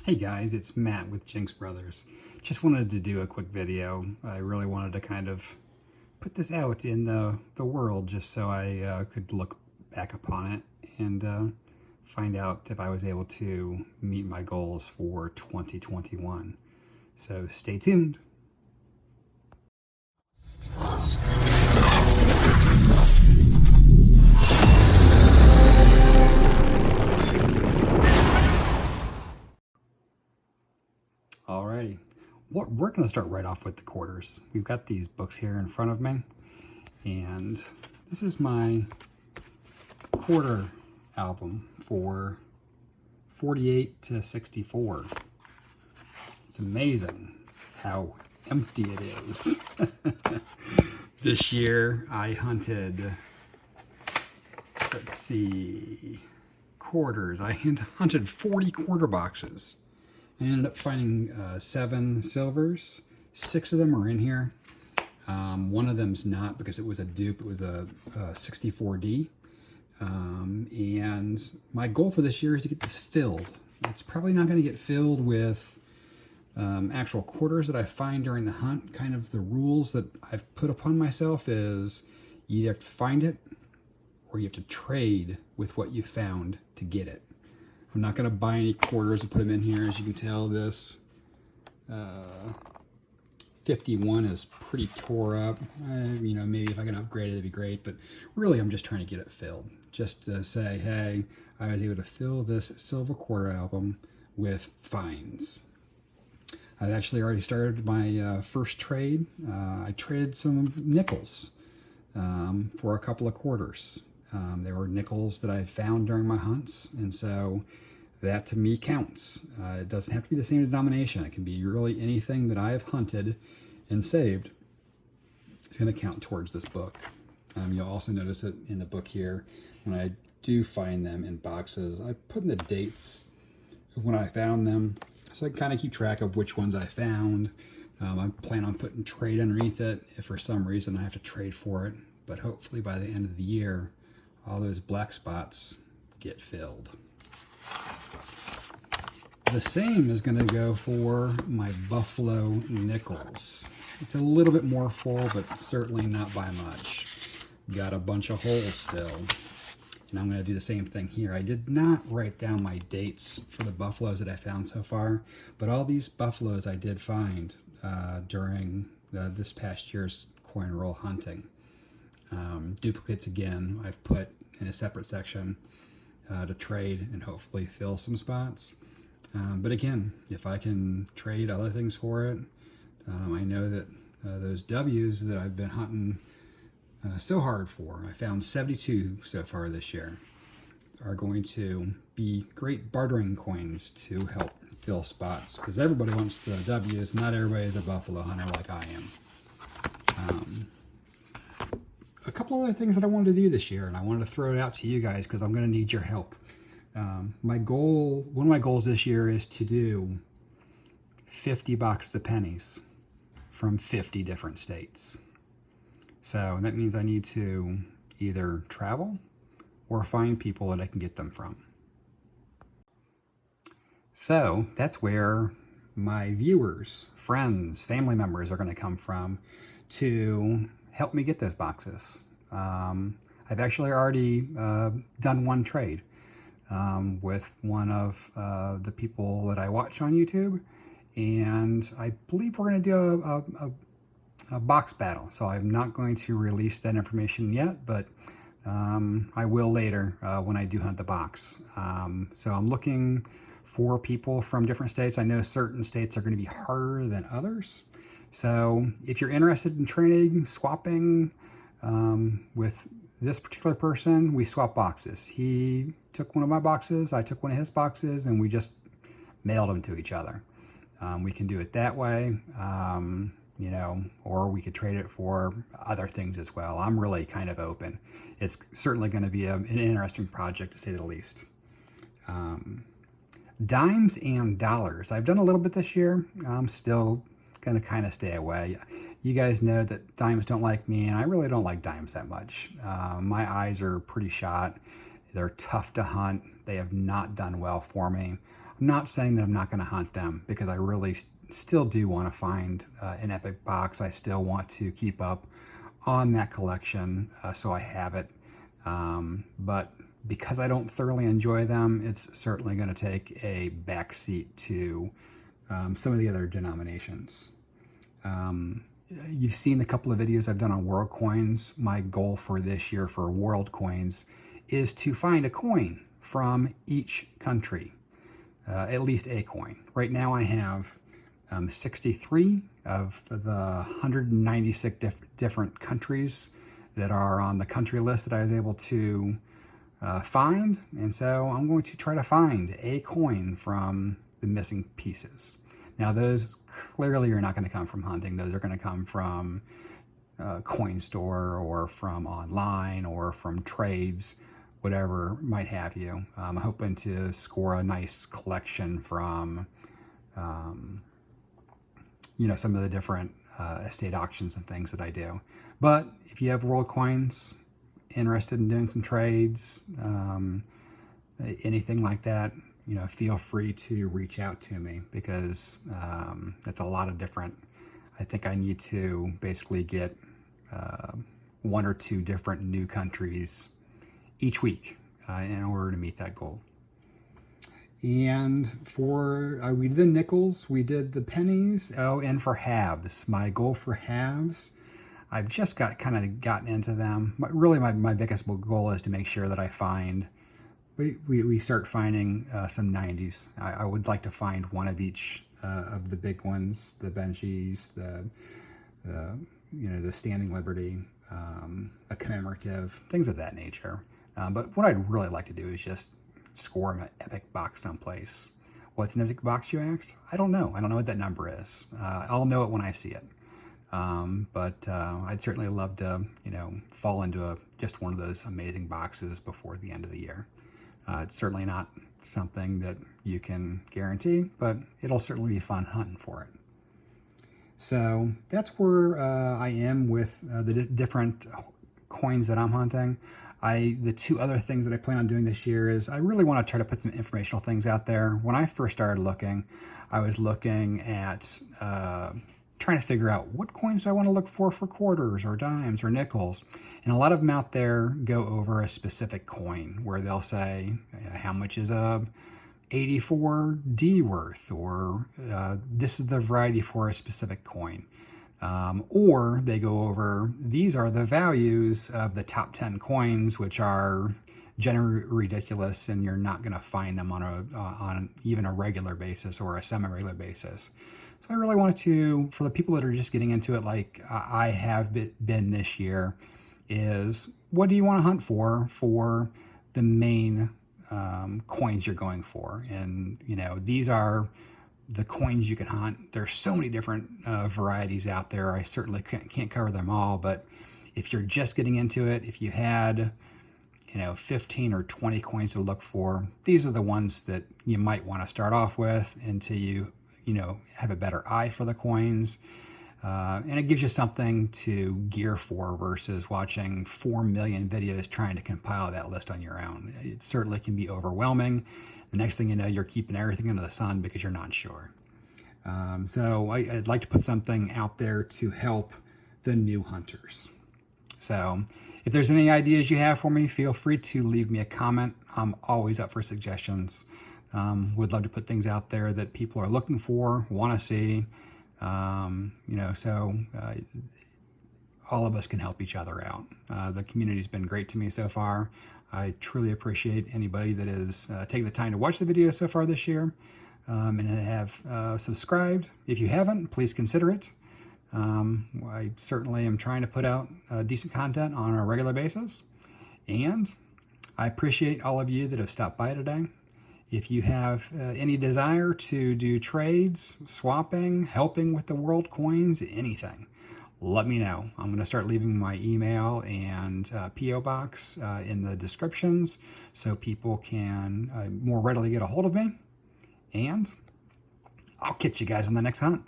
Hey guys, it's Matt with Jinx Brothers. Just wanted to do a quick video. I really wanted to kind of put this out in the world just so I could look back upon it and find out if I was able to meet my goals for 2021. So stay tuned. Alrighty. We're going to start right off with the quarters. We've got these books here in front of me, and this is my quarter album for 48 to 64. It's amazing how empty it is. This year I hunted, let's see, quarters. I hunted 40 quarter boxes. I ended up finding 7 silvers. 6 of them are in here. One of them's not because it was a dupe. It was a 64D. And my goal for this year is to get this filled. It's probably not going to get filled with actual quarters that I find during the hunt. Kind of the rules that I've put upon myself is you either have to find it or you have to trade with what you found to get it. I'm not going to buy any quarters and put them in here. As you can tell, this 51 is pretty tore up. You know, maybe if I can upgrade it, it'd be great. But really, I'm just trying to get it filled. Just to say, hey, I was able to fill this silver quarter album with finds. I've actually already started my first trade. I traded some nickels for a couple of quarters. They were nickels that I found during my hunts, and so that to me counts. It doesn't have to be the same denomination. It can be really anything that I have hunted and saved. It's going to count towards this book. You'll also notice it in the book here. When I do find them in boxes, I put in the dates of when I found them, so I can kind of keep track of which ones I found. I plan on putting trade underneath it if for some reason I have to trade for it. But hopefully by the end of the year, all those black spots get filled. The same is going to go for my Buffalo nickels. It's a little bit more full, but certainly not by much. Got a bunch of holes still. And I'm going to do the same thing here. I did not write down my dates for the buffaloes that I found so far, but all these buffaloes I did find during this past year's coin roll hunting. Duplicates again, I've put in a separate section to trade and hopefully fill some spots. But again, if I can trade other things for it, I know that those W's that I've been hunting so hard for, I found 72 so far this year, are going to be great bartering coins to help fill spots, because everybody wants the W's. Not everybody is a buffalo hunter like I am. A couple other things that I wanted to do this year, and I wanted to throw it out to you guys because I'm going to need your help. One of my goals this year is to do 50 boxes of pennies from 50 different states. So that means I need to either travel or find people that I can get them from. So that's where my viewers, friends, family members are going to come from to help me get those boxes. I've actually already done one trade with one of the people that I watch on YouTube, and I believe we're going to do a box battle. So I'm not going to release that information yet, but I will later when I do hunt the box. So I'm looking for people from different states. I know certain states are going to be harder than others. So if you're interested in trading, swapping with this particular person, we swap boxes. He took one of my boxes, I took one of his boxes, and we just mailed them to each other. We can do it that way, you know, or we could trade it for other things as well. I'm really kind of open. It's certainly going to be an interesting project, to say the least. Dimes and dollars. I've done a little bit this year. I'm still going to kind of stay away. You guys know that dimes don't like me, and I really don't like dimes that much. My eyes are pretty shot. They're tough to hunt. They have not done well for me. I'm not saying that I'm not going to hunt them, because I really still do want to find an epic box. I still want to keep up on that collection, so I have it. But because I don't thoroughly enjoy them, it's certainly going to take a backseat to some of the other denominations. You've seen a couple of videos I've done on world coins. My goal for this year for world coins is to find a coin from each country, at least a coin. Right now I have 63 of the 196 different countries that are on the country list that I was able to find, and so I'm going to try to find a coin from the missing pieces. Now those clearly are not going to come from hunting. Those are going to come from coin store, or from online, or from trades, whatever might have you. I'm hoping to score a nice collection from you know, some of the different estate auctions and things that I do. But if you have world coins, interested in doing some trades, anything like that, you know, feel free to reach out to me, because it's a lot of different. I think I need to basically get 1 or 2 different new countries each week in order to meet that goal. And for, we did the nickels, we did the pennies, oh, and for halves. My goal for halves, I've just kind of gotten into them. Really, my biggest goal is to make sure that I find, we start finding some 90s. I would like to find one of each of the big ones, the Benjis, the you know, the Standing Liberty, a commemorative, things of that nature. But what I'd really like to do is just score an epic box someplace. What's an epic box, you ask? I don't know. I don't know what that number is. I'll know it when I see it. But I'd certainly love to, you know, fall into just one of those amazing boxes before the end of the year. It's certainly not something that you can guarantee, but it'll certainly be fun hunting for it. So that's where I am with the different coins that I'm hunting. The 2 other things that I plan on doing this year is I really want to try to put some informational things out there. When I first started looking, I was looking at trying to figure out what coins do I want to look for quarters or dimes or nickels. And a lot of them out there go over a specific coin, where they'll say, how much is a 84D worth, or this is the variety for a specific coin. Or they go over, these are the values of the top 10 coins, which are generally ridiculous, and you're not going to find them on even a regular basis or a semi-regular basis. So I really wanted to, for the people that are just getting into it like I have been this year, is what do you want to hunt for the main coins you're going for? And, you know, these are the coins you can hunt. There's so many different varieties out there. I certainly can't cover them all, but if you're just getting into it, if you had, you know, 15 or 20 coins to look for, these are the ones that you might want to start off with until you know, have a better eye for the coins. And it gives you something to gear for versus watching 4 million videos trying to compile that list on your own. It certainly can be overwhelming. The next thing you know, you're keeping everything under the sun because you're not sure. So I'd like to put something out there to help the new hunters. So if there's any ideas you have for me, feel free to leave me a comment. I'm always up for suggestions. Would love to put things out there that people are looking for, want to see. You know, so all of us can help each other out. The community's been great to me so far. I truly appreciate anybody that is taking the time to watch the video so far this year, and have subscribed. If you haven't, please consider it. I certainly am trying to put out decent content on a regular basis, and I appreciate all of you that have stopped by today. If you have any desire to do trades, swapping, helping with the world coins, anything, let me know. I'm going to start leaving my email and P.O. box in the descriptions so people can more readily get a hold of me. And I'll catch you guys on the next hunt.